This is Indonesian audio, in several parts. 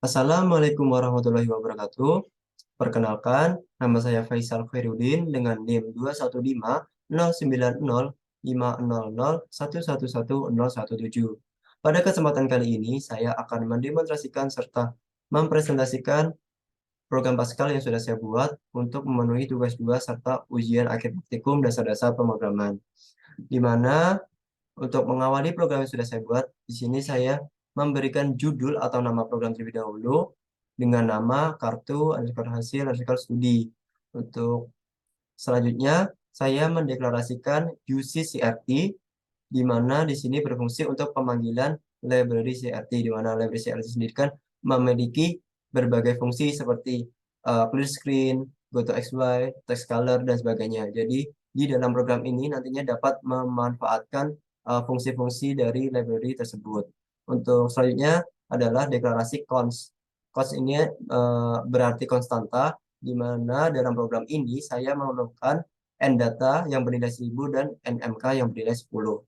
Assalamualaikum warahmatullahi wabarakatuh. Perkenalkan, nama saya Faisal Khairuddin dengan NIM 215909001111017. Pada kesempatan kali ini, saya akan mendemonstrasikan serta mempresentasikan program Pascal yang sudah saya buat untuk memenuhi tugas 2 serta ujian akhir praktikum dasar-dasar pemrograman. Di mana untuk mengawali program yang sudah saya buat, di sini saya memberikan judul atau nama program terlebih dahulu dengan nama kartu underscore hasil underscore studi. Untuk selanjutnya, saya mendeklarasikan UC-CRT, di mana di sini berfungsi untuk pemanggilan library CRT, di mana library CRT sendiri kan memiliki berbagai fungsi seperti clear screen, go to XY, text color, dan sebagainya. Jadi, di dalam program ini nantinya dapat memanfaatkan fungsi-fungsi dari library tersebut. Untuk selanjutnya adalah deklarasi cons. Cons ini berarti konstanta, di mana dalam program ini saya memerlukan N-data yang bernilai 1000 dan NMK yang bernilai 10.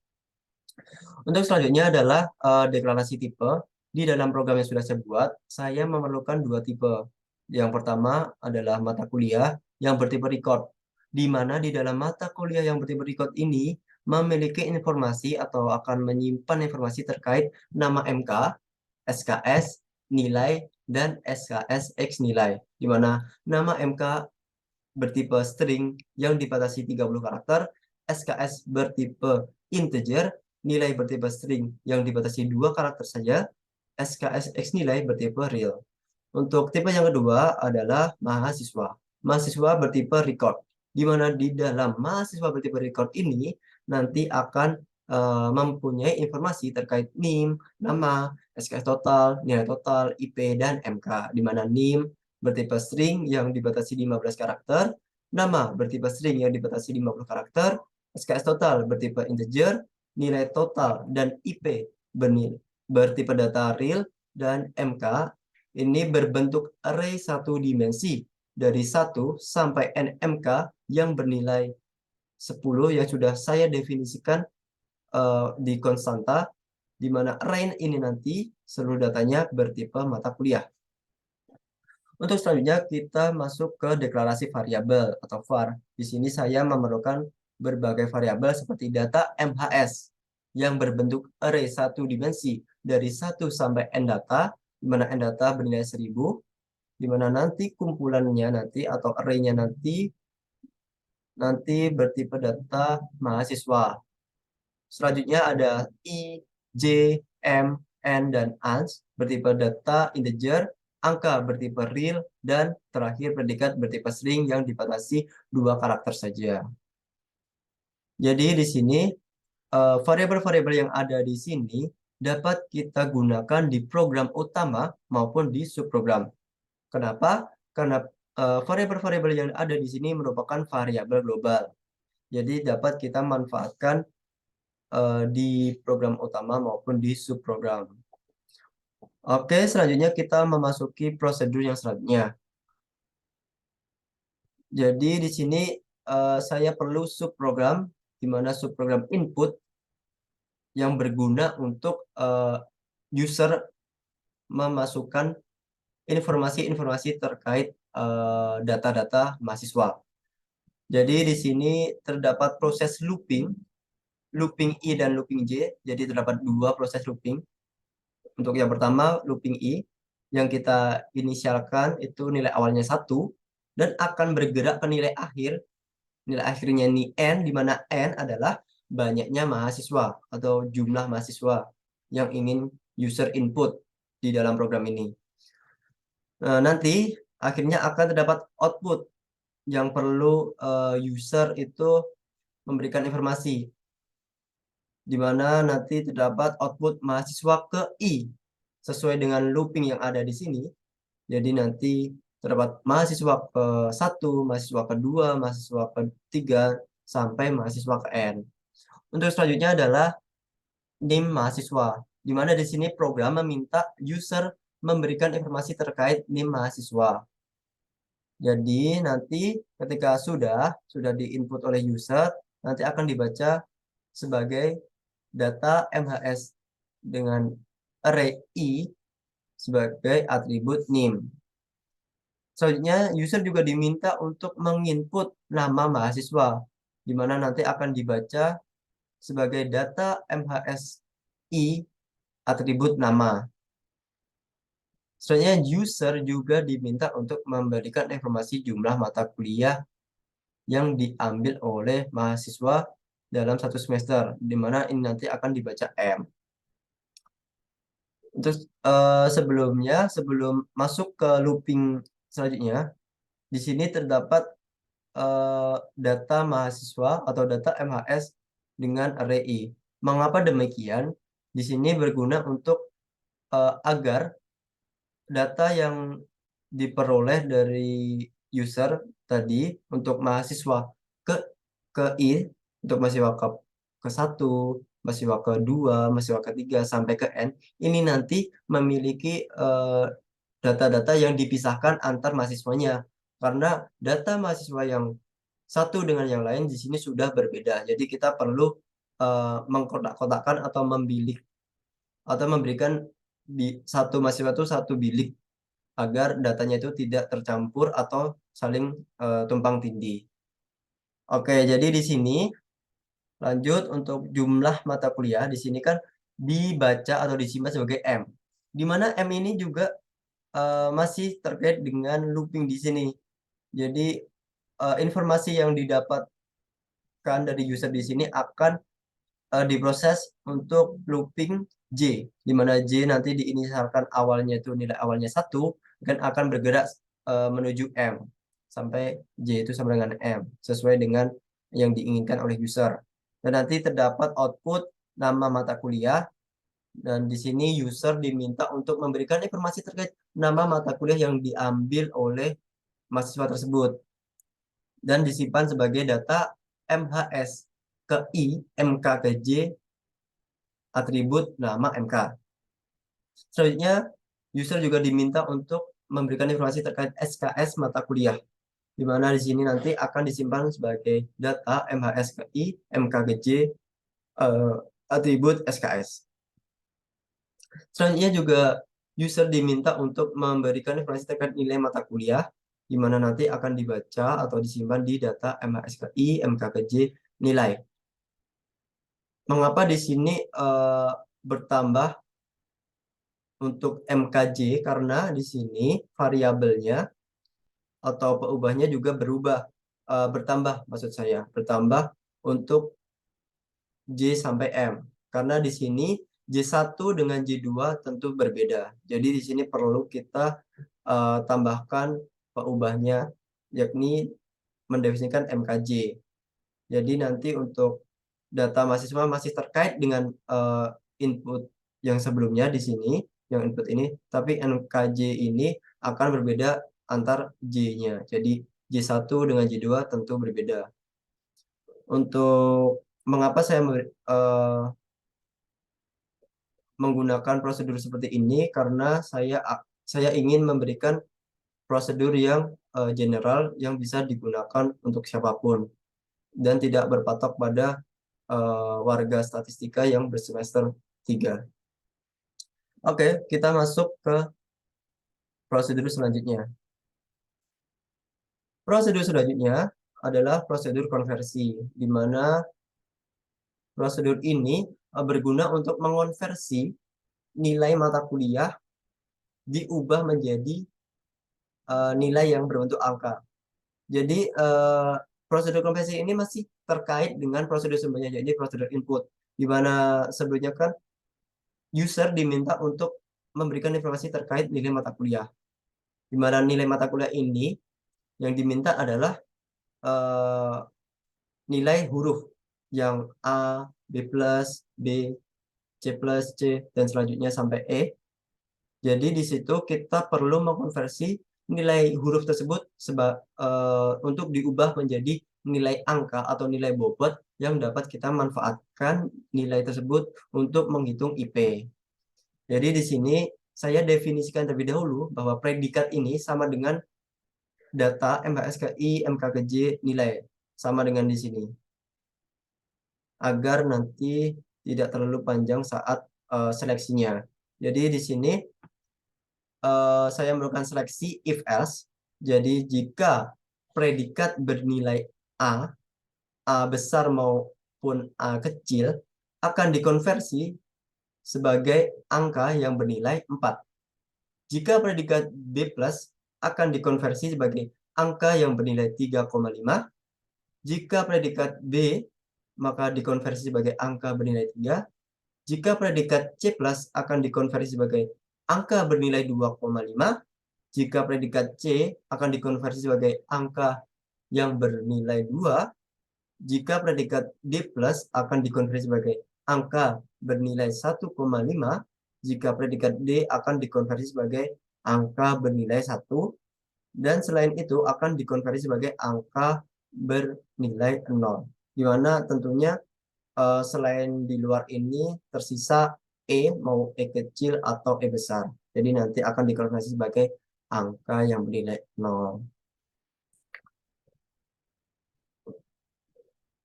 Untuk selanjutnya adalah deklarasi tipe. Di dalam program yang sudah saya buat, saya memerlukan dua tipe. Yang pertama adalah mata kuliah yang bertipe record, di mana di dalam mata kuliah yang bertipe record ini memiliki informasi atau akan menyimpan informasi terkait nama MK, SKS, nilai, dan SKS X nilai, di mana nama MK bertipe string yang dibatasi 30 karakter, SKS bertipe integer, nilai bertipe string yang dibatasi 2 karakter saja, SKS X nilai bertipe real. Untuk tipe yang kedua adalah mahasiswa. Mahasiswa bertipe record, di mana di dalam mahasiswa bertipe record ini nanti akan mempunyai informasi terkait NIM, nama, SKS total, nilai total, IP, dan MK, di mana NIM bertipe string yang dibatasi 15 karakter, nama bertipe string yang dibatasi 50 karakter, SKS total bertipe integer, nilai total dan IP bertipe data real, dan MK ini berbentuk array satu dimensi dari 1 sampai NMK yang bernilai 10 yang sudah saya definisikan di konstanta, di mana array ini nanti seluruh datanya bertipe mata kuliah. Untuk selanjutnya kita masuk ke deklarasi variabel atau var. Di sini saya memerlukan berbagai variabel seperti data MHS yang berbentuk array satu dimensi dari 1 sampai n data, di mana n data bernilai 1000, di mana nanti kumpulannya nanti atau array-nya nanti bertipe data mahasiswa. Selanjutnya ada I, J, M, N, dan ANS bertipe data integer, angka bertipe real, dan terakhir predikat bertipe string yang dibatasi 2 karakter saja. Jadi di sini variabel-variabel yang ada di sini dapat kita gunakan di program utama maupun di subprogram. Kenapa? Karena variabel-variabel yang ada di sini merupakan variabel global. Jadi dapat kita manfaatkan di program utama maupun di subprogram. Oke, selanjutnya kita memasuki prosedur yang selanjutnya. Jadi di sini saya perlu subprogram, di mana subprogram input yang berguna untuk user memasukkan informasi-informasi terkait data-data mahasiswa. Jadi di sini terdapat proses looping, looping I dan looping J. Jadi terdapat dua proses looping. Untuk yang pertama, looping I, yang kita inisialkan itu nilai awalnya 1, dan akan bergerak ke nilai akhir. Nilai akhirnya ini N, di mana N adalah banyaknya mahasiswa atau jumlah mahasiswa yang ingin user input di dalam program ini. Nanti akhirnya akan terdapat output yang perlu user itu memberikan informasi, di mana nanti terdapat output mahasiswa ke I sesuai dengan looping yang ada di sini. Jadi nanti terdapat mahasiswa ke 1, mahasiswa kedua, mahasiswa ketiga, sampai mahasiswa ke N. Untuk selanjutnya adalah NIM mahasiswa, di mana di sini program meminta user memberikan informasi terkait NIM mahasiswa. Jadi nanti ketika sudah diinput oleh user, nanti akan dibaca sebagai data MHS dengan array I sebagai atribut name. Selanjutnya, user juga diminta untuk menginput nama mahasiswa, di mana nanti akan dibaca sebagai data MHSI atribut nama. Selanjutnya, user juga diminta untuk memberikan informasi jumlah mata kuliah yang diambil oleh mahasiswa dalam satu semester, di mana ini nanti akan dibaca M. Terus sebelum masuk ke looping selanjutnya, di sini terdapat data mahasiswa atau data MHS dengan array I. Mengapa demikian? Di sini berguna untuk agar data yang diperoleh dari user tadi untuk mahasiswa ke I, untuk mahasiswa ke satu, mahasiswa kedua, mahasiswa ketiga sampai ke N, ini nanti memiliki data-data yang dipisahkan antar mahasiswanya, karena data mahasiswa yang satu dengan yang lain di sini sudah berbeda. Jadi kita perlu mengkotak-kotakkan atau membilik atau memberikan satu mahasiswa itu satu bilik agar datanya itu tidak tercampur atau saling tumpang tindih. Oke, jadi di sini lanjut untuk jumlah mata kuliah di sini kan dibaca atau disimpan sebagai M. Di mana M ini juga masih terkait dengan looping di sini. Jadi informasi yang didapatkan dari user di sini akan diproses untuk looping J, di mana J nanti diinisialkan awalnya itu nilai awalnya 1 dan akan bergerak menuju M sampai J itu sama dengan M sesuai dengan yang diinginkan oleh user. Dan nanti terdapat output nama mata kuliah, dan di sini user diminta untuk memberikan informasi terkait nama mata kuliah yang diambil oleh mahasiswa tersebut dan disimpan sebagai data MHS ke I, MK ke J, atribut nama MK. Selanjutnya, user juga diminta untuk memberikan informasi terkait SKS mata kuliah, di mana di sini nanti akan disimpan sebagai data MHS ke I, MK ke J, atribut SKS. Selanjutnya juga user diminta untuk memberikan informasi terkait nilai mata kuliah, di mana nanti akan dibaca atau disimpan di data MHSKI, MKKJ, nilai. Mengapa di sini bertambah untuk MKJ? Karena di sini variabelnya atau peubahnya juga bertambah, maksud saya, bertambah untuk J sampai M. Karena di sini J1 dengan J2 tentu berbeda. Jadi di sini perlu kita tambahkan peubahnya, yakni mendefinisikan MKJ. Jadi nanti untuk data mahasiswa masih terkait dengan input yang sebelumnya di sini, yang input ini, tapi MKJ ini akan berbeda antar J-nya. Jadi J1 dengan J2 tentu berbeda. Untuk mengapa saya menggunakan prosedur seperti ini, karena saya ingin memberikan prosedur yang general yang bisa digunakan untuk siapapun dan tidak berpatok pada warga statistika yang bersemester 3. Oke, kita masuk ke prosedur selanjutnya. Prosedur selanjutnya adalah prosedur konversi, di mana prosedur ini berguna untuk mengonversi nilai mata kuliah diubah menjadi nilai yang berbentuk angka. Jadi prosedur konversi ini masih terkait dengan prosedur sebelumnya, jadi prosedur input, di mana sebelumnya kan user diminta untuk memberikan informasi terkait nilai mata kuliah, di mana nilai mata kuliah ini yang diminta adalah nilai huruf yang A, B plus, B, C plus, C, dan selanjutnya sampai E. Jadi di situ kita perlu mengkonversi nilai huruf tersebut untuk diubah menjadi nilai angka atau nilai bobot yang dapat kita manfaatkan nilai tersebut untuk menghitung IP. Jadi di sini saya definisikan terlebih dahulu bahwa predikat ini sama dengan data MHSKI, MKKJ, nilai. Sama dengan di sini. Agar nanti tidak terlalu panjang saat seleksinya. Jadi di sini saya melakukan seleksi if else. Jadi jika predikat bernilai A, A besar maupun A kecil akan dikonversi sebagai angka yang bernilai 4. Jika predikat B plus akan dikonversi sebagai angka yang bernilai 3,5. Jika predikat B maka dikonversi sebagai angka bernilai 3. Jika predikat C plus akan dikonversi sebagai angka bernilai 2,5. Jika predikat C akan dikonversi sebagai angka yang bernilai 2. Jika predikat D plus akan dikonversi sebagai angka bernilai 1,5. Jika predikat D akan dikonversi sebagai angka bernilai 1. Dan selain itu akan dikonversi sebagai angka bernilai 0. Di mana tentunya selain di luar ini tersisa E, mau E kecil atau E besar. Jadi nanti akan dikonversi sebagai angka yang bernilai 0.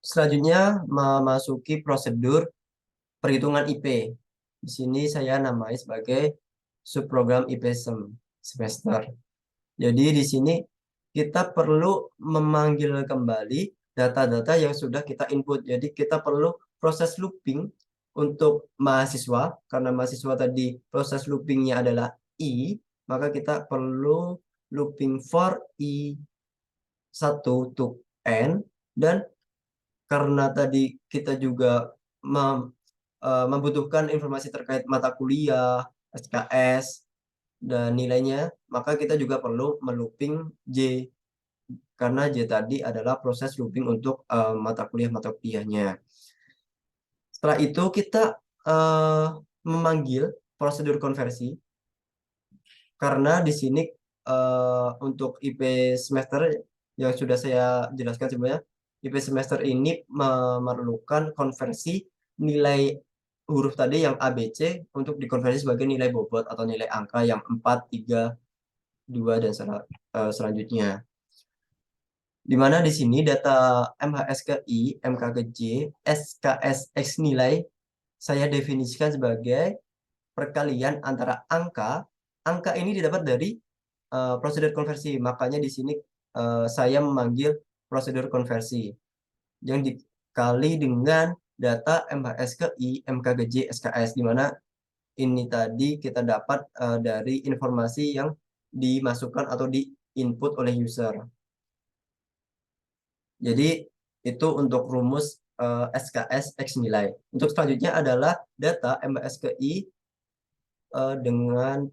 Selanjutnya memasuki prosedur perhitungan IP. Di sini saya namai sebagai subprogram IP semester. Jadi di sini kita perlu memanggil kembali data-data yang sudah kita input. Jadi kita perlu proses looping untuk mahasiswa. Karena mahasiswa tadi proses loopingnya adalah I, maka kita perlu looping for I1 to N. Dan karena tadi kita juga membutuhkan informasi terkait mata kuliah, SKS, dan nilainya, maka kita juga perlu melooping J, karena J tadi adalah proses looping untuk mata kuliahnya. Setelah itu kita memanggil prosedur konversi, karena di sini untuk IP semester yang sudah saya jelaskan sebelumnya, IP semester ini memerlukan konversi nilai huruf tadi yang ABC untuk dikonversi sebagai nilai bobot atau nilai angka yang 4, 3, 2, dan selanjutnya. Di mana di sini data MHS ke I, MK ke J, SKS X nilai saya definisikan sebagai perkalian antara angka. Angka ini didapat dari prosedur konversi. Makanya di sini saya memanggil prosedur konversi yang dikali dengan data MHS ke I, MK ke J, SKS, di mana ini tadi kita dapat dari informasi yang dimasukkan atau di input oleh user. Jadi itu untuk rumus SKS X nilai. Untuk selanjutnya adalah data MBS ke I dengan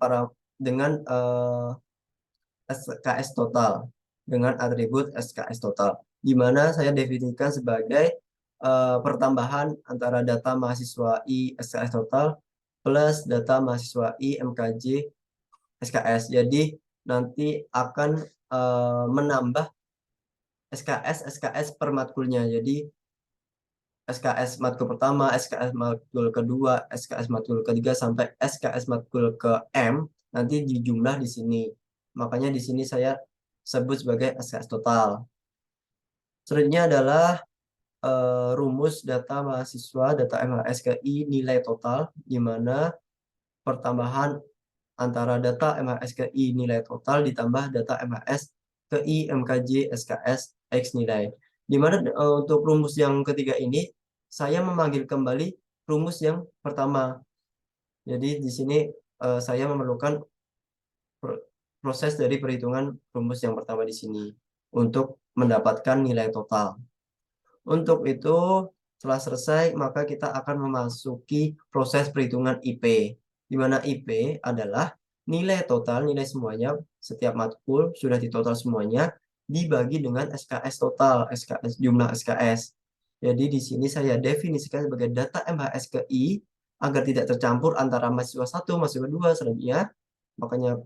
SKS total, dengan atribut SKS total, di mana saya definisikan sebagai pertambahan antara data mahasiswa I SKS total plus data mahasiswa I MKJ SKS. Jadi nanti akan menambah SKS per matkulnya. Jadi SKS matkul pertama, SKS matkul kedua, SKS matkul ketiga, sampai SKS matkul ke M nanti dijumlah di sini. Makanya di sini saya sebut sebagai SKS total. Selanjutnya adalah rumus data mahasiswa, data MHS ke I nilai total, di mana pertambahan antara data MHS ke I nilai total ditambah data MHS ke I MKJ SKS X nilai. Di mana untuk rumus yang ketiga ini saya memanggil kembali rumus yang pertama. Jadi di sini saya memerlukan proses dari perhitungan rumus yang pertama di sini untuk mendapatkan nilai total. Untuk itu, setelah selesai, maka kita akan memasuki proses perhitungan IP, di mana IP adalah nilai total, nilai semuanya, setiap matkul sudah ditotal semuanya, dibagi dengan SKS total, SKS, jumlah SKS. Jadi di sini saya definisikan sebagai data MHS ke I, agar tidak tercampur antara mahasiswa 1, mahasiswa 2, selanjutnya. Makanya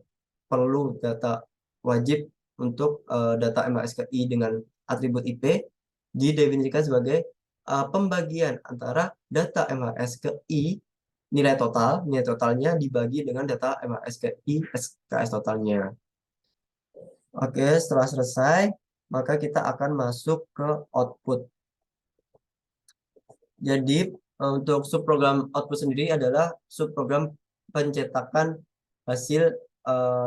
perlu data wajib untuk data MHS ke I dengan atribut IP, didefinisikan sebagai pembagian antara data MHS ke I nilai totalnya dibagi dengan data MHS ke I SKS totalnya. Oke, setelah selesai, maka kita akan masuk ke output. Jadi untuk subprogram output sendiri adalah subprogram pencetakan hasil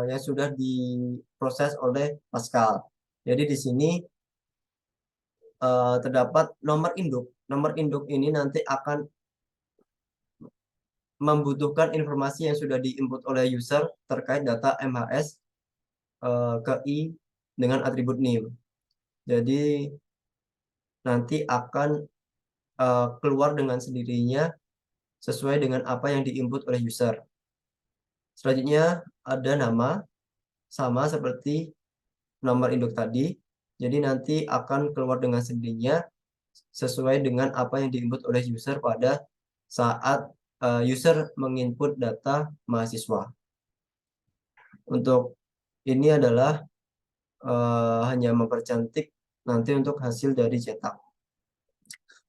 yang sudah diproses oleh Pascal. Jadi di sini terdapat nomor induk. Nomor induk ini nanti akan membutuhkan informasi yang sudah diinput oleh user terkait data MHS ke I dengan atribut name. Jadi nanti akan keluar dengan sendirinya sesuai dengan apa yang diinput oleh user. Selanjutnya ada nama, sama seperti nomor induk tadi. Jadi nanti akan keluar dengan sendirinya sesuai dengan apa yang diinput oleh user pada saat user menginput data mahasiswa. Untuk ini adalah hanya mempercantik nanti untuk hasil dari cetak.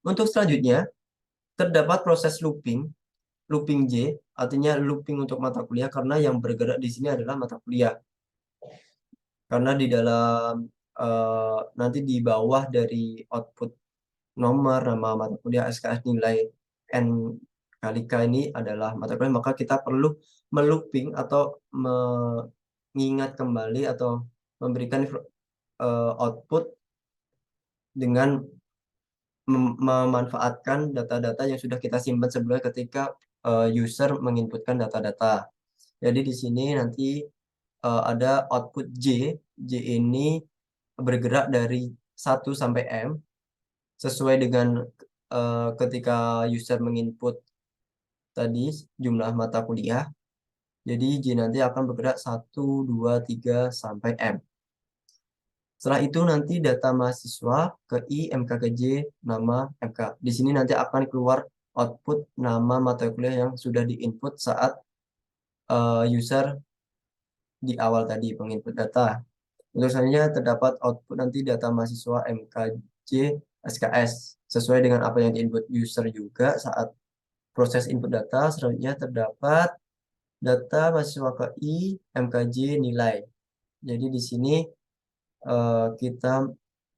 Untuk selanjutnya, terdapat proses looping, looping J, artinya looping untuk mata kuliah karena yang bergerak di sini adalah mata kuliah. Karena di dalam nanti di bawah dari output nomor, nama mata kuliah, SKS, nilai N kali K ini adalah mata kuliah, maka kita perlu melooping atau mengingat kembali atau memberikan output dengan memanfaatkan data-data yang sudah kita simpan sebelumnya ketika user menginputkan data-data. Jadi di sini nanti ada output J. J ini bergerak dari 1 sampai M sesuai dengan ketika user menginput tadi jumlah mata kuliah. Jadi J nanti akan bergerak 1, 2, 3 sampai M. Setelah itu nanti data mahasiswa ke I, MK ke J, nama MK. Di sini nanti akan keluar output nama mata kuliah yang sudah diinput saat user di awal tadi penginput data. Untuk selanjutnya terdapat output nanti data mahasiswa MKJ SKS sesuai dengan apa yang diinput user juga saat proses input data. Selanjutnya terdapat data mahasiswa ke I, MKJ nilai. Jadi di sini kita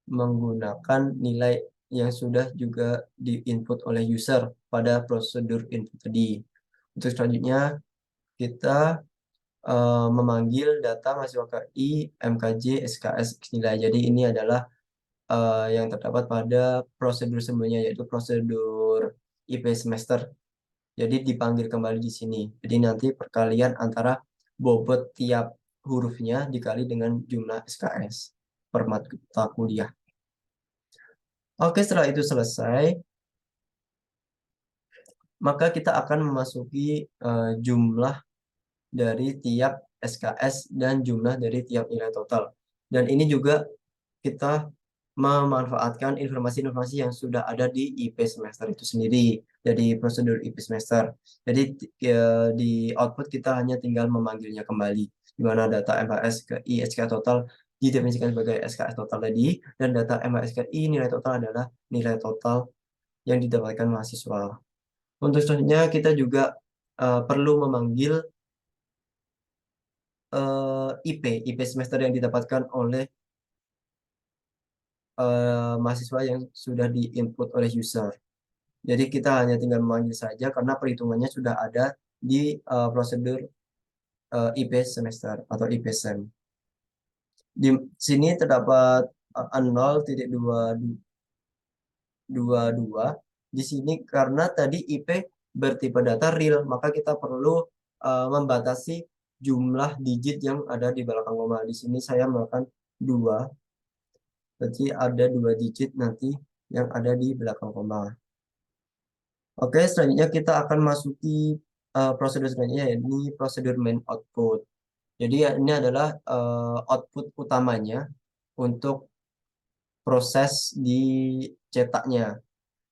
menggunakan nilai yang sudah juga diinput oleh user pada prosedur input tadi. Untuk selanjutnya kita memanggil data mahasiswa KI, MKJ, SKS, nilai. Jadi ini adalah yang terdapat pada prosedur sebelumnya, yaitu prosedur IP semester. Jadi dipanggil kembali di sini. Jadi nanti perkalian antara bobot tiap hurufnya dikali dengan jumlah SKS per mata kuliah. Oke, setelah itu selesai, maka kita akan memasuki jumlah dari tiap SKS dan jumlah dari tiap nilai total. Dan ini juga kita memanfaatkan informasi-informasi yang sudah ada di IP semester itu sendiri, dari prosedur IP semester. Jadi di output kita hanya tinggal memanggilnya kembali, di mana data MHS ke I SKS total didefinisikan sebagai SKS total tadi, dan data MHS ke I nilai total adalah nilai total yang didapatkan mahasiswa. Untuk selanjutnya kita juga perlu memanggil IP semester yang didapatkan oleh mahasiswa yang sudah diinput oleh user. Jadi kita hanya tinggal memanggil saja karena perhitungannya sudah ada di prosedur IP semester atau IP sem. Di sini terdapat 0.22. Di sini karena tadi IP bertipe data real, maka kita perlu membatasi jumlah digit yang ada di belakang koma. Di sini saya melakukan 2. Berarti ada 2 digit nanti yang ada di belakang koma. Oke, selanjutnya kita akan masuki prosedur selanjutnya, yakni prosedur main output. Jadi ini adalah output utamanya untuk proses dicetaknya.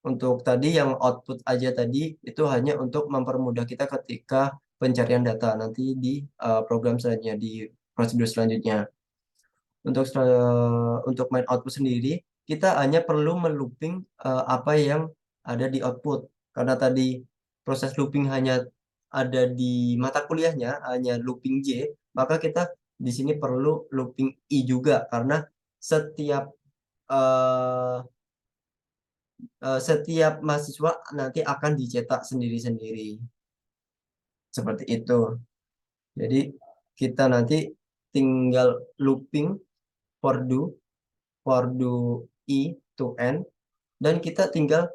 Untuk tadi yang output aja tadi itu hanya untuk mempermudah kita ketika pencarian data nanti di program selanjutnya, di prosedur selanjutnya. Untuk main output sendiri, kita hanya perlu melooping apa yang ada di output. Karena tadi proses looping hanya ada di mata kuliahnya, hanya looping J, maka kita di sini perlu looping I juga, karena setiap eh, setiap mahasiswa nanti akan dicetak sendiri-sendiri. Seperti itu. Jadi kita nanti tinggal looping for do i to n, dan kita tinggal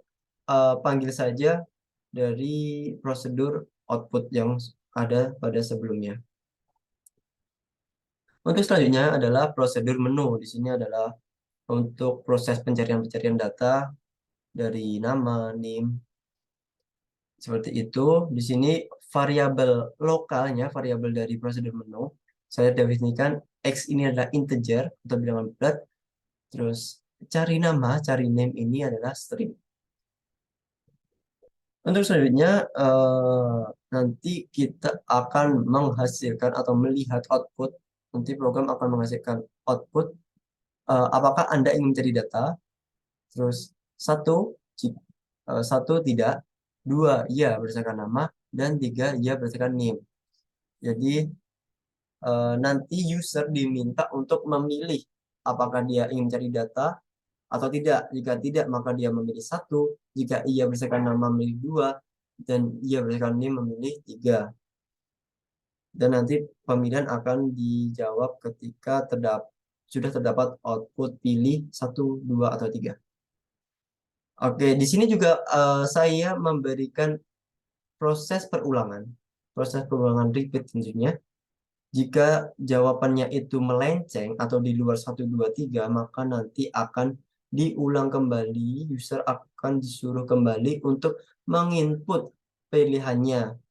panggil saja dari prosedur output yang ada pada sebelumnya. Untuk selanjutnya adalah prosedur menu. Di sini adalah untuk proses pencarian data dari nama, name, seperti itu. Di sini variabel lokalnya, variabel dari prosedur menu, saya definisikan X ini adalah integer atau bilangan bulat. Terus cari nama, cari name ini adalah string. Untuk selanjutnya, nanti kita akan menghasilkan atau melihat output. Nanti program akan menghasilkan output. Apakah Anda ingin mencari data? Terus satu tidak, dua iya berdasarkan nama, dan tiga iya berdasarkan name. Jadi nanti user diminta untuk memilih apakah dia ingin mencari data atau tidak. Jika tidak, maka dia memilih satu. Jika iya berdasarkan nama, memilih dua. Dan iya berdasarkan name, memilih tiga. Dan nanti pemilihan akan dijawab ketika sudah terdapat output pilih satu, dua, atau tiga. Oke, di sini juga saya memberikan proses perulangan. Proses perulangan repeat tentunya. Jika jawabannya itu melenceng atau di luar satu, 2, 3, maka nanti akan diulang kembali. User akan disuruh kembali untuk menginput pilihannya.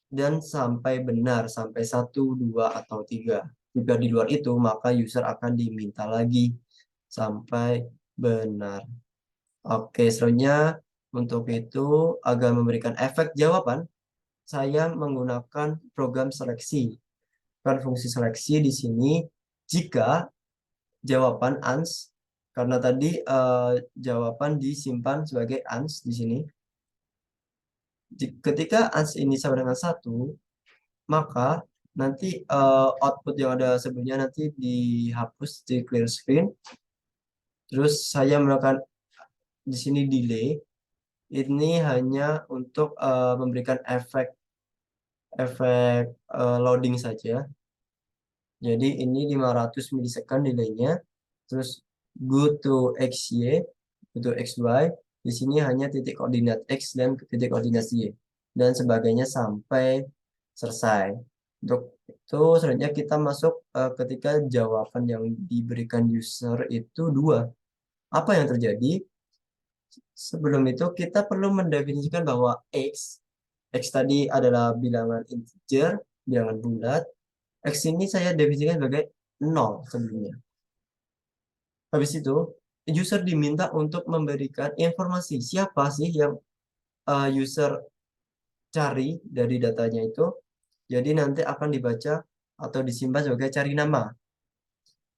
Dan sampai benar, sampai 1, 2, atau 3. Jika di luar itu, maka user akan diminta lagi sampai benar. Oke, selanjutnya untuk itu, agar memberikan efek jawaban, saya menggunakan program seleksi. Kan fungsi seleksi di sini, jika jawaban ans, karena tadi jawaban disimpan sebagai ans di sini. Ketika ans ini sama dengan 1, maka nanti output yang ada sebelumnya nanti dihapus di clear screen. Terus saya melakukan di sini delay. Ini hanya untuk memberikan efek loading saja. Jadi ini 500 milisecond delaynya. Terus go to XY, go to XY. Di sini hanya titik koordinat X dan titik koordinat Y. Dan sebagainya sampai selesai. Untuk itu selanjutnya kita masuk ketika jawaban yang diberikan user itu 2. Apa yang terjadi? Sebelum itu kita perlu mendefinisikan bahwa X tadi adalah bilangan integer, bilangan bulat. X ini saya definisikan sebagai 0 sebelumnya. Habis itu, user diminta untuk memberikan informasi siapa sih yang user cari dari datanya itu. Jadi nanti akan dibaca atau disimpan sebagai cari nama.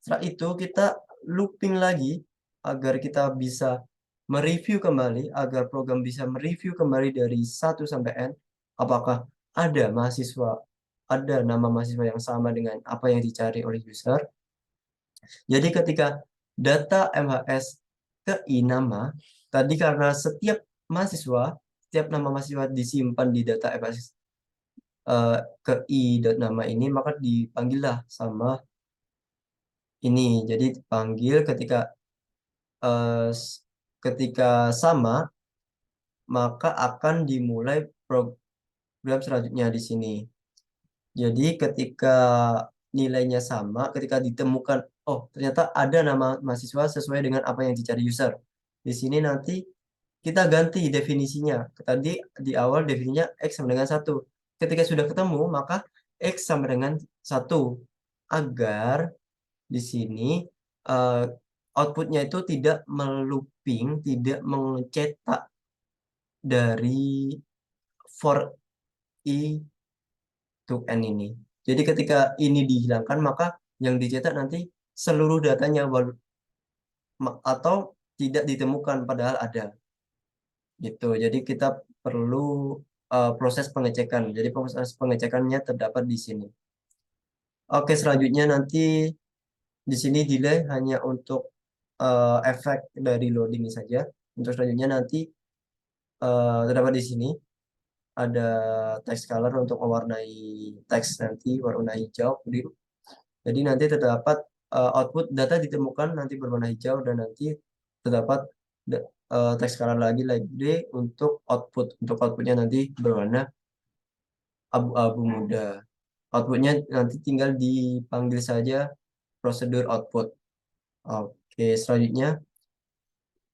Setelah itu kita looping lagi agar kita bisa mereview kembali, agar program bisa mereview kembali dari 1 sampai N, apakah ada nama mahasiswa yang sama dengan apa yang dicari oleh user. Jadi ketika data MHS ke I nama, tadi karena setiap nama mahasiswa disimpan di data MHS ke I nama ini, maka dipanggillah sama ini. Jadi panggil ketika sama, maka akan dimulai program selanjutnya di sini. Jadi ketika nilainya sama, ketika ditemukan, oh ternyata ada nama mahasiswa sesuai dengan apa yang dicari user. Di sini nanti kita ganti definisinya. Tadi di awal definisinya X sama dengan 1. Ketika sudah ketemu, maka X sama dengan 1. Agar di sini eh, outputnya itu tidak melooping, tidak mencetak dari for i to n ini. Jadi ketika ini dihilangkan, maka yang dicetak nanti seluruh datanya atau tidak ditemukan padahal ada. Gitu. Jadi kita perlu proses pengecekan. Jadi proses pengecekannya terdapat di sini. Oke, selanjutnya nanti di sini delay hanya untuk efek dari loading saja. Untuk selanjutnya nanti terdapat di sini. ada text color untuk mewarnai teks nanti warna hijau biru. Jadi nanti terdapat output data ditemukan nanti berwarna hijau dan nanti terdapat text color lagi untuk output. Untuk outputnya nanti berwarna abu-abu muda. Outputnya nanti tinggal dipanggil saja prosedur output. Oke, selanjutnya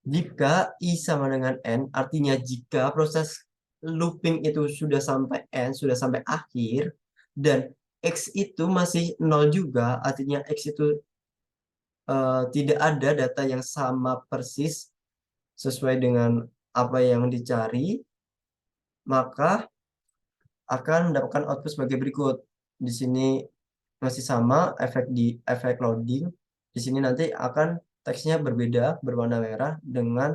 jika I sama dengan N, artinya jika proses looping itu sudah sampai N, sudah sampai akhir, dan X itu masih nol juga, artinya X itu tidak ada data yang sama persis sesuai dengan apa yang dicari, maka akan mendapatkan output sebagai berikut. Di sini masih sama efek loading. Di sini nanti akan teksnya berbeda berwarna merah dengan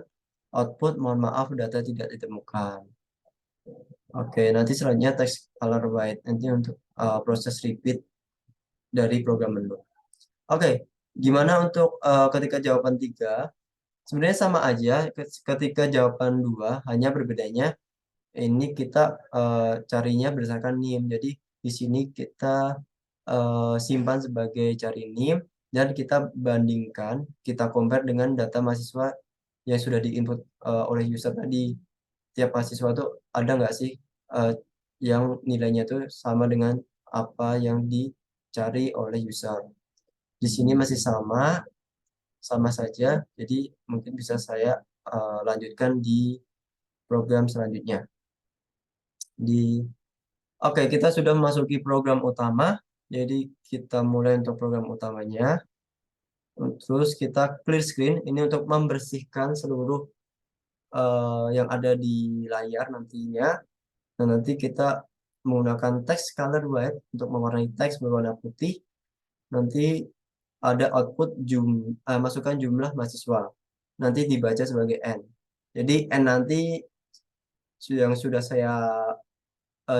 output mohon maaf data tidak ditemukan. Oke, nanti selanjutnya teks color white nanti untuk proses repeat dari program menu. Oke, gimana untuk ketika jawaban 3? Sebenarnya sama aja ketika jawaban 2, hanya berbedanya ini kita carinya berdasarkan NIM. Jadi di sini kita simpan sebagai cari NIM dan kita bandingkan, kita compare dengan data mahasiswa yang sudah diinput oleh user tadi. Tiap mahasiswa tuh ada nggak sih eh, yang nilainya itu sama dengan apa yang dicari oleh user. Di sini masih sama saja. Jadi mungkin bisa saya lanjutkan di program selanjutnya. Oke, kita sudah memasuki program utama. Jadi kita mulai untuk program utamanya. Terus kita clear screen. Ini untuk membersihkan seluruh yang ada di layar nantinya. Dan nanti kita menggunakan text color white untuk mewarnai teks berwarna putih. Nanti ada output masukkan jumlah mahasiswa. Nanti dibaca sebagai N. Jadi N nanti yang sudah saya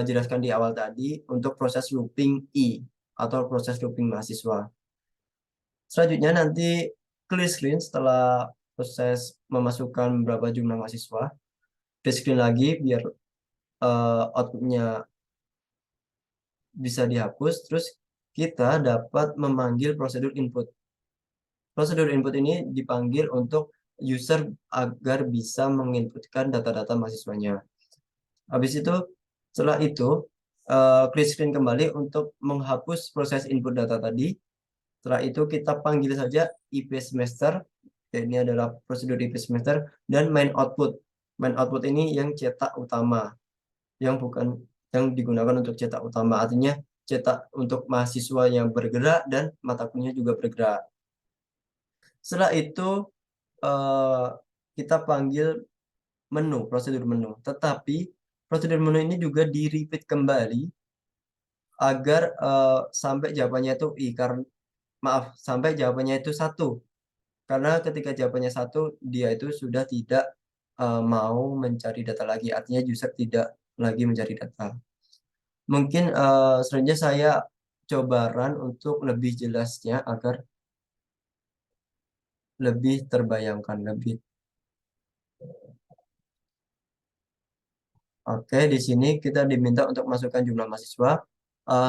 jelaskan di awal tadi untuk proses looping I atau proses looping mahasiswa. Selanjutnya nanti clear screen setelah proses memasukkan berapa jumlah mahasiswa. Clear screen lagi biar outputnya bisa dihapus. Terus kita dapat memanggil prosedur input. Prosedur input ini dipanggil untuk user agar bisa menginputkan data-data mahasiswanya. Habis itu, setelah itu, clear screen kembali untuk menghapus proses input data tadi. Setelah itu kita panggil saja IP semester. Ini adalah prosedur IP semester dan main output. Main output ini yang cetak utama, yang bukan yang digunakan untuk cetak utama. Artinya cetak untuk mahasiswa yang bergerak dan mata kuliahnya juga bergerak. Setelah itu eh, kita panggil prosedur menu. Tetapi prosedur menu ini juga di repeat kembali agar sampai jawabannya itu I. Karena maaf, sampai jawabannya itu 1. Karena ketika jawabannya 1, dia itu sudah tidak mau mencari data lagi. Artinya user tidak lagi mencari data. Mungkin selanjutnya saya coba run untuk lebih jelasnya agar lebih terbayangkan lebih. Oke, di sini kita diminta untuk masukkan jumlah mahasiswa.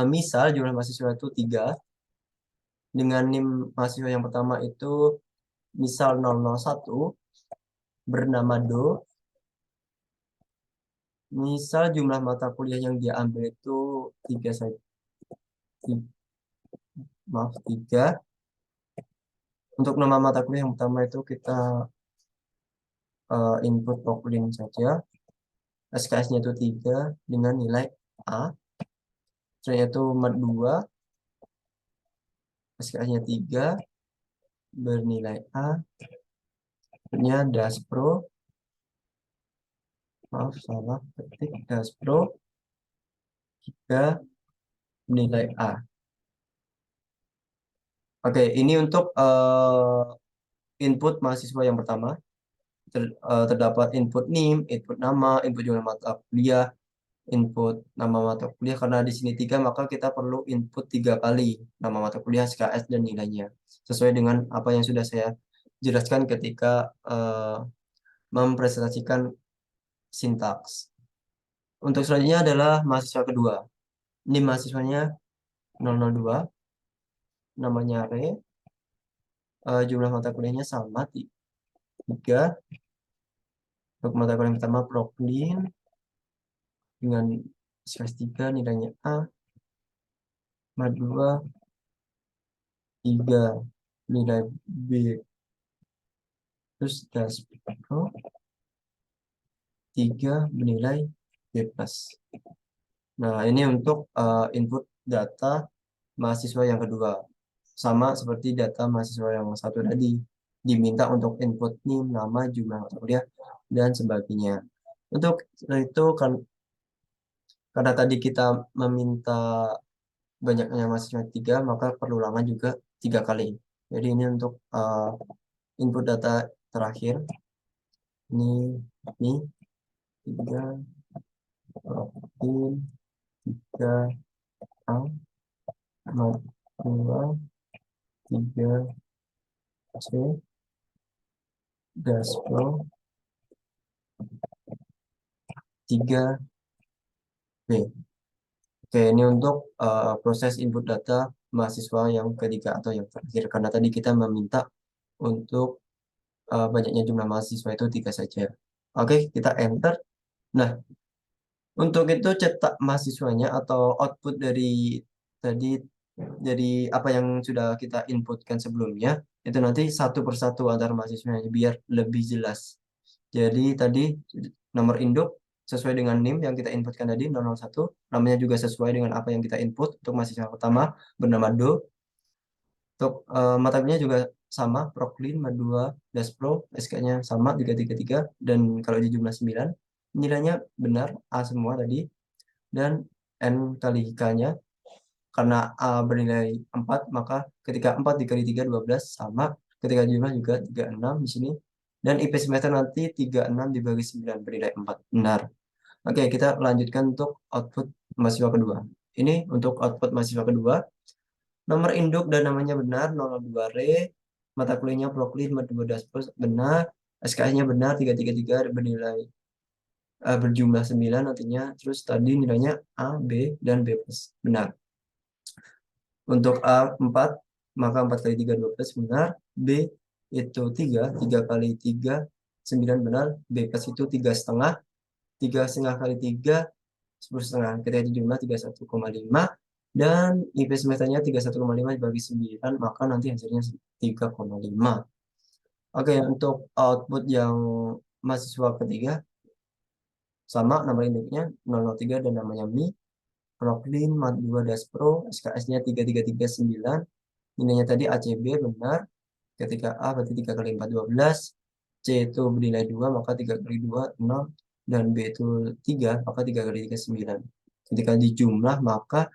Misal jumlah mahasiswa itu 3. Dengan NIM mahasiswa yang pertama itu misal 001 bernama Do. Misal jumlah mata kuliah yang dia ambil itu 3 saja. Maaf, 3. Untuk nama mata kuliah yang pertama itu kita input Poklin saja. SKS-nya itu 3 dengan nilai A. Selanjutnya itu mat 2. SKS-nya 3 bernilai A. Selanjutnya Daspro. Maaf, salah ketik. Daspro 3 nilai A. Oke, ini untuk input mahasiswa yang pertama. Terdapat input NIM, input nama, input jumlah mata kuliah, input nama mata kuliah. Karena di sini 3, maka kita perlu input 3 kali nama mata kuliah, SKS, dan nilainya. Sesuai dengan apa yang sudah saya jelaskan ketika mempresentasikan sintaks. Untuk selanjutnya adalah mahasiswa kedua. Ini mahasiswanya 002, namanya Re, jumlah mata kuliahnya sama, 3. Untuk mata kuliah yang pertama Proklin dengan SKS 3 nilainya A, mat 2, 3 nilai B, terus Daspro 3 bernilai B+. Nah, ini untuk input data mahasiswa yang kedua. Sama seperti data mahasiswa yang satu tadi. Diminta untuk input NIM, nama, jumlah mata kuliah, dan sebagainya. Untuk itu, karena tadi kita meminta banyaknya mahasiswa 3, maka perulangan juga 3 kali. Jadi ini untuk input data terakhir. Ini 3, Proklin, 3, A, mat 2, 3, C, Daspro 3, B. Oke, ini untuk proses input data mahasiswa yang ketiga atau yang terakhir. Karena tadi kita meminta untuk banyaknya jumlah mahasiswa itu 3 saja. Oke, kita enter. Nah, untuk itu cetak mahasiswanya atau output dari tadi, dari apa yang sudah kita inputkan sebelumnya, itu nanti satu persatu antar mahasiswanya biar lebih jelas. Jadi tadi nomor induk sesuai dengan NIM yang kita inputkan tadi 001, namanya juga sesuai dengan apa yang kita input untuk mahasiswa pertama bernama Do. Untuk mata kuliahnya juga sama, Proklin, Madua, Daspro, SK-nya sama 333, dan kalau di jumlah 9, nilainya benar, A semua tadi, dan N kali K-nya, karena A bernilai 4, maka ketika 4 dikali 3, 12, sama, ketika jumlah juga 36 di sini, dan IP semester nanti 36 dibagi 9 bernilai 4, benar. Oke, kita lanjutkan untuk output mahasiswa kedua. Ini untuk output mahasiswa kedua. Nomor induk dan namanya benar, 002 Re. Mata kuliahnya Proklin, Madua Daspos benar. SKS-nya benar, 333 bernilai berjumlah 9 nantinya. Terus tadi nilainya A, B, dan B+. Benar. Untuk A4, maka 4 kali 3, 12 benar. B itu 3, 3 kali 3, 9 benar. B plus itu 3,5. 3,5 kali 3, 10,5. Kita hitung jumlah 31,5. Dan IP semesternya 31,5 dibagi 9, maka nanti hasilnya 3,5. Oke, untuk output yang mahasiswa ketiga, sama nomor induknya 003 dan namanya Mi. Proklin, Mat 2 Daspro, SKS-nya 3339. Nilainya tadi ACB benar. Ketika A berarti 3 kali 4, 12. C itu bernilai 2, maka 3 kali 2, 0. Dan B itu 3, maka 3 kali 3, 9. Ketika dijumlah, maka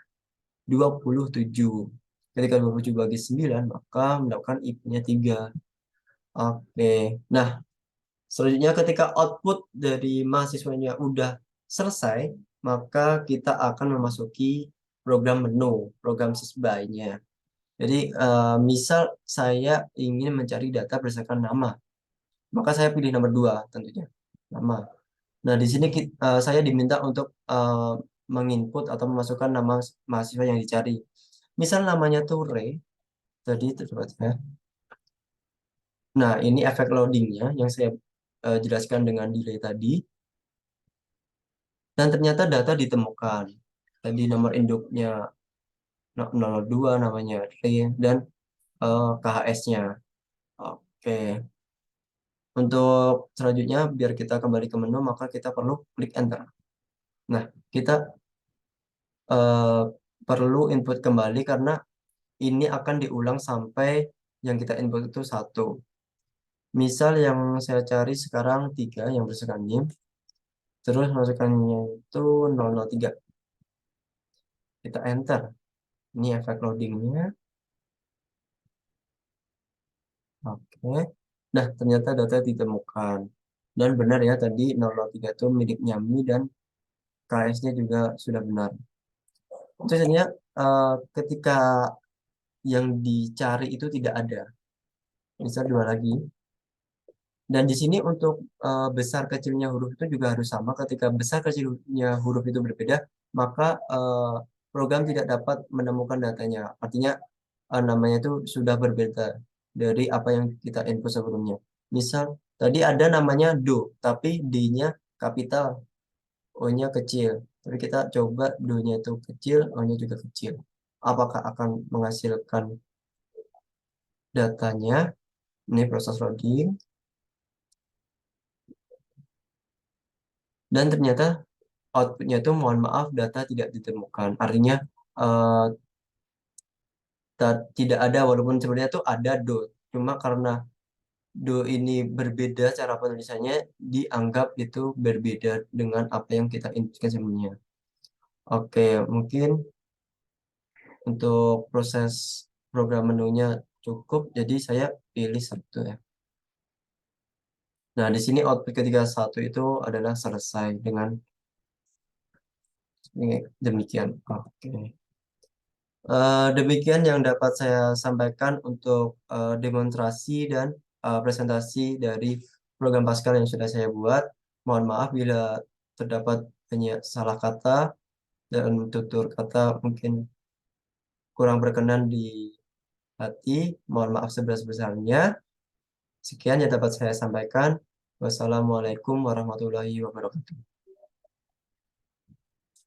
27. Ketika 27 bagi 9, maka mendapatkan IP-nya 3. Oke. Nah, selanjutnya ketika output dari mahasiswanya udah selesai, maka kita akan memasuki program menu, program sesuainya. Jadi, misal saya ingin mencari data berdasarkan nama, maka saya pilih nomor 2 tentunya, nama. Nah, di sini saya diminta untuk menginput atau memasukkan nama mahasiswa yang dicari. Misal namanya tuh Ray, tadi terdapat ya. Nah, ini efek loadingnya yang saya jelaskan dengan delay tadi. Dan ternyata data ditemukan. Tadi nomor induknya 002, namanya Ray, dan KHS-nya. Oke. Untuk selanjutnya, biar kita kembali ke menu, maka kita perlu klik Enter. Nah, kita eh, perlu input kembali karena ini akan diulang sampai yang kita input itu 1. Misal yang saya cari sekarang 3 yang berdasarkan NIM, terus masukannya itu 003. Kita enter. Ini efek loadingnya. Oke. Nah, ternyata data ditemukan. Dan benar ya, tadi 003 itu miliknya Mi dan KS-nya juga sudah benar. Terus ketika yang dicari itu tidak ada. Misal dua lagi. Dan di sini untuk besar kecilnya huruf itu juga harus sama. Ketika besar kecilnya huruf itu berbeda, maka program tidak dapat menemukan datanya. Artinya namanya itu sudah berbeda dari apa yang kita input sebelumnya. Misal tadi ada namanya do, tapi D-nya kapital, O-nya kecil. Tapi kita coba do-nya itu kecil, O-nya juga kecil. Apakah akan menghasilkan datanya? Ini proses loading. Dan ternyata outputnya itu mohon maaf data tidak ditemukan. Artinya eh, tidak ada, walaupun sebenarnya itu ada do. Cuma karena do ini berbeda cara penulisannya, dianggap itu berbeda dengan apa yang kita inputkan sebelumnya. Oke, mungkin untuk proses program menunya cukup, jadi saya pilih satu ya. Nah, di sini output ketiga satu itu adalah selesai dengan ini demikian. Oke. Demikian yang dapat saya sampaikan untuk demonstrasi dan presentasi dari program Pascal yang sudah saya buat. Mohon maaf bila terdapat banyak salah kata dan tutur kata mungkin kurang berkenan di hati. Mohon maaf sebesar-besarnya. Sekian yang dapat saya sampaikan. Wassalamualaikum warahmatullahi wabarakatuh.